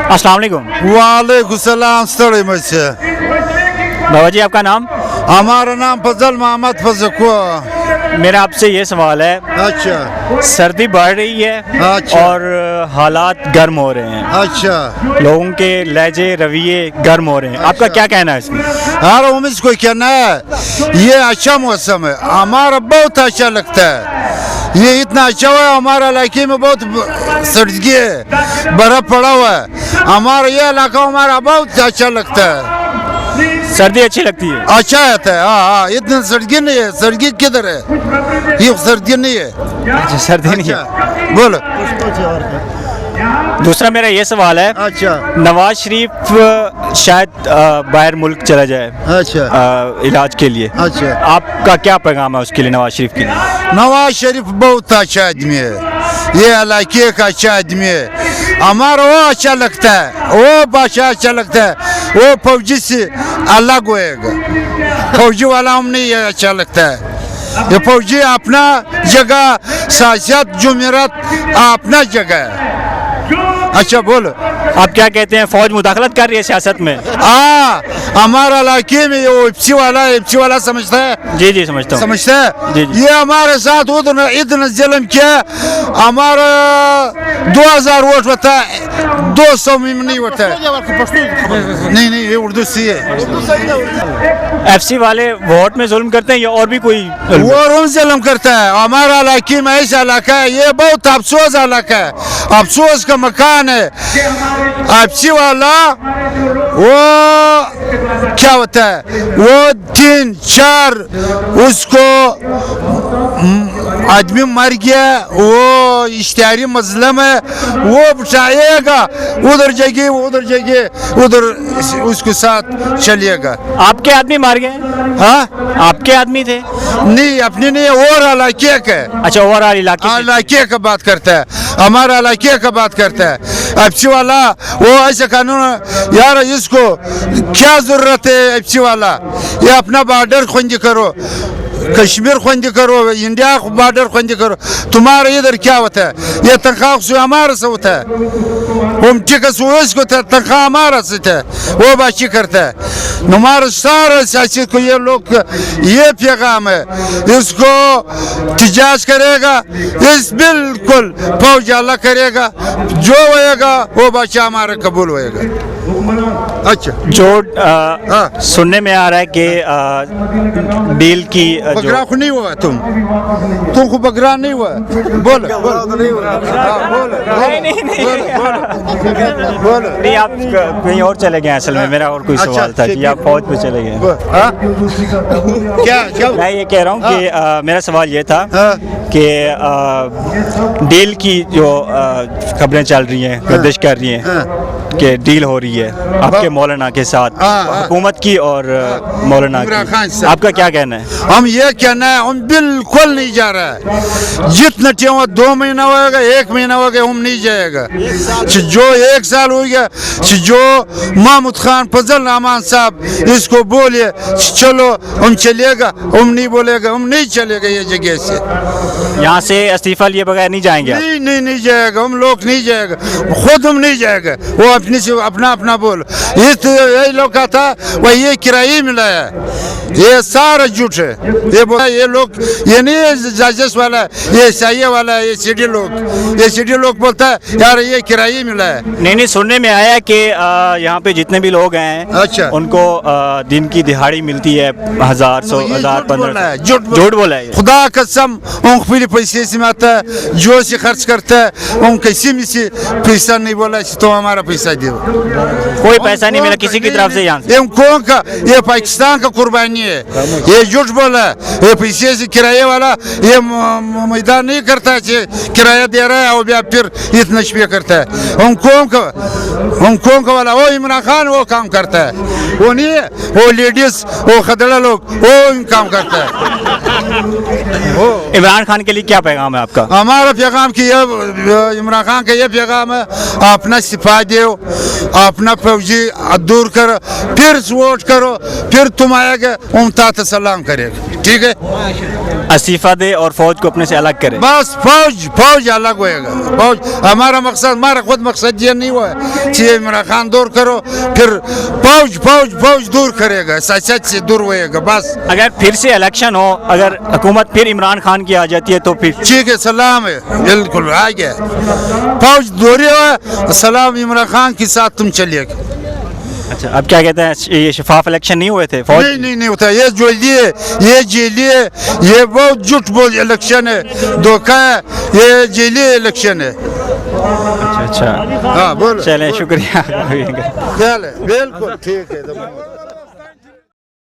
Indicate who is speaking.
Speaker 1: अस्सलाम वालेकुम।
Speaker 2: वालेकुम सलाम। ستړی مشه।
Speaker 1: बाबा जी आपका नाम?
Speaker 2: हमारा नाम फजल मोहम्मद फजको।
Speaker 1: मेरा आपसे ये सवाल है,
Speaker 2: अच्छा
Speaker 1: सर्दी बढ़ रही है
Speaker 2: अच्छा।
Speaker 1: और हालात गर्म हो रहे हैं,
Speaker 2: अच्छा
Speaker 1: लोगों के लहजे रवैये गर्म हो रहे हैं, आपका क्या कहना है इसमें?
Speaker 2: हर उम्मीद को कहना है ये अच्छा मौसम है, हमारा बहुत अच्छा लगता है। ये इतना अच्छा हुआ है, हमारा इलाके में बहुत सर्दी है, बर्फ पड़ा हुआ है। हमारा ये इलाका हमारा बहुत अच्छा लगता है।
Speaker 1: सर्दी अच्छी लगती है?
Speaker 2: अच्छा रहता है। हाँ, इतना सर्दी नहीं है। सर्दी किधर है? ये सर्दी नहीं है।
Speaker 1: अच्छा, सर्दी नहीं है।
Speaker 2: बोलो।
Speaker 1: दूसरा मेरा ये सवाल है,
Speaker 2: अच्छा
Speaker 1: नवाज शरीफ शायद बाहर मुल्क चला जाए
Speaker 2: अच्छा
Speaker 1: इलाज के लिए,
Speaker 2: अच्छा।
Speaker 1: आपका क्या पैगाम है उसके लिए, नवाज शरीफ के लिए?
Speaker 2: नवाज शरीफ बहुत अच्छा आदमी है, ये इलाके का अच्छा आदमी है। हमारा वो अच्छा लगता है, वो बादशाह अच्छा लगता है। वो फौजी से अलग होएगा, फौजी वाला हम नहीं अच्छा लगता है। ये फौजी अपना जगह, सियासत जुमेरात अपना जगह है। अच्छा बोलो।
Speaker 1: आप क्या कहते हैं, फौज मुदाखलत कर रही है सियासत में?
Speaker 2: हमारा इलाके में वो एफसी वाला समझता है।
Speaker 1: जी जी समझता हूँ।
Speaker 2: समझता है
Speaker 1: जी, जी।
Speaker 2: ये हमारे साथ इतना जुल्म किया। हमारा 2000 वोट होता है, 200 में नहीं होता है। नहीं ये उर्दू सी है।
Speaker 1: एफसी वाले वोट में जुल्म करते हैं या और भी कोई?
Speaker 2: वो जुल्म करता है। हमारा इलाके में ऐसा इलाका है, ये बहुत अफसोस इलाका है, अफसोस का मकान है। एफसी वाला वो क्या होता है, वो 3-4 उसको आदमी मर गया, वो इश्तिहारी मजलम है, वो बिठाएगा उधर जाएगी उधर उसके साथ चलिएगा।
Speaker 1: आपके आदमी मार गए?
Speaker 2: हाँ
Speaker 1: आपके आदमी थे?
Speaker 2: नहीं अपने नहीं, और इलाके का।
Speaker 1: अच्छा, ओवरऑल इलाके से?
Speaker 2: इलाके का बात करता है, हमारा इलाके का बात करता है। एफसी वाला वो ऐसे कानून यार, इसको क्या जरूरत है? एफसी वाला ये अपना बॉर्डर खोज करो, कश्मीर खोज करो, इंडिया बॉर्डर खोज करो। तुम्हारा इधर क्या होता है? ये तनख्वाह हमारे से होता है, हम टिकस को तनख्वाह हमारा से है, वो बात करता है। हमारे सारे सियासी को ये लोग ये पैगाम है, इसको तिजाज करेगा, इस बिल्कुल फौज अल्लाह करेगा, जो होएगा वो बादशाह हमारा कबूल होएगा। अच्छा
Speaker 1: जो सुनने में आ रहा है कि डील की
Speaker 2: बगरा को नहीं हुआ, तुमको बगरा नहीं हुआ? बोलो
Speaker 1: नहीं, आप कहीं और चले गए। असल में मेरा और कोई सवाल था जी, आप फौज पे चले गए।
Speaker 2: क्या
Speaker 1: मैं ये कह रहा हूँ कि मेरा सवाल ये था कि डील की जो खबरें चल रही हैं, गर्दिश कर रही हैं कि डील हो रही है आपके मौलाना के साथ, हुकूमत की और मौलाना की, आपका क्या कहना है?
Speaker 2: हम ये कहना है, हम बिल्कुल नहीं जा रहा है। जितना टाइम 2 महीना होगा, 1 महीना होगा, हम नहीं जाएगा। जो 1 साल हो गया, जो महमूद खान फजल रहमान साहब इसको बोले चलो हम चलेगा, हम नहीं बोलेगा, हम नहीं चलेगा ये जगह से।
Speaker 1: यहाँ से इस्तीफा लिए बगैर नहीं जाएंगे आप?
Speaker 2: नहीं जाएगा, हम लोग नहीं जाएगा, खुद हम नहीं जाएगा। वो अपने से अपना बोल। ये लोग का था वह ये किराए मिला है, ये सारा झूठ है। ये लोग ये नहीं है जाजस वाला, ये साइये वाला है, ये सीडी लोग बोलता है यार ये किराए मिला है।
Speaker 1: नहीं सुनने में आया कि यहाँ पे जितने भी लोग हैं,
Speaker 2: अच्छा,
Speaker 1: उनको दिन की दिहाड़ी मिलती है 1000, 100, 1000, 1500। झूठ बोला है।
Speaker 2: खुदा कसम उन फिर पैसे से आता है, जो से खर्च करता है उन किसी में से पैसा नहीं बोला तो हमारा पैसा दो।
Speaker 1: कोई पैसा नहीं मिला किसी की तरफ से। यहाँ से
Speaker 2: कौन का? ये पाकिस्तान का कुर्बानी है, ये झूठ बोला है। ये पैसे से किराए वाला ये मैदान नहीं करता है, किराया दे रहा है और फिर इतना शुक्रिया करता है। हांगकॉन्ग का वाला वो इमरान खान वो काम करता है, वो नहीं है, वो लेडीज वो खदड़ा लोग वो काम करता है।
Speaker 1: इमरान खान के लिए क्या पैगाम है आपका?
Speaker 2: हमारा पैगाम की इमरान खान का ये पैगाम है, अपना सिपाही दो, अपना फौजी दूर करो, फिर वोट करो, फिर तुम आएगा उमता सलाम करेगा। ٹھیک ہے
Speaker 1: استعفیٰ دے اور فوج کو اپنے سے الگ کرے.
Speaker 2: بس فوج الگ ہوئے گا. فوج ہمارا خود مقصد یہ نہیں ہوا ہے کہ عمران خان دور کرو پھر فوج دور کرے گا, سیاست سے دور ہوئے گا بس.
Speaker 1: اگر پھر سے الیکشن ہو, اگر حکومت پھر عمران خان کی آ جاتی ہے تو پھر
Speaker 2: ٹھیک ہے, سلام ہے, بالکل آ گیا. فوج دوری ہوا, سلام عمران خان کے ساتھ تم چلیے گا.
Speaker 1: اچھا اب کیا کہتے ہیں, یہ شفاف الیکشن نہیں ہوئے تھے فوج
Speaker 2: نہیں ہوتا, یہ جو لیے یہ جیلیے, یہ بہت جھوٹ بول الیکشن ہے, دھوکہ ہے, یہ جیلی الیکشن ہے.
Speaker 1: اچھا
Speaker 2: ہاں بولو,
Speaker 1: چلیں شکریہ.
Speaker 2: بالکل ٹھیک ہے.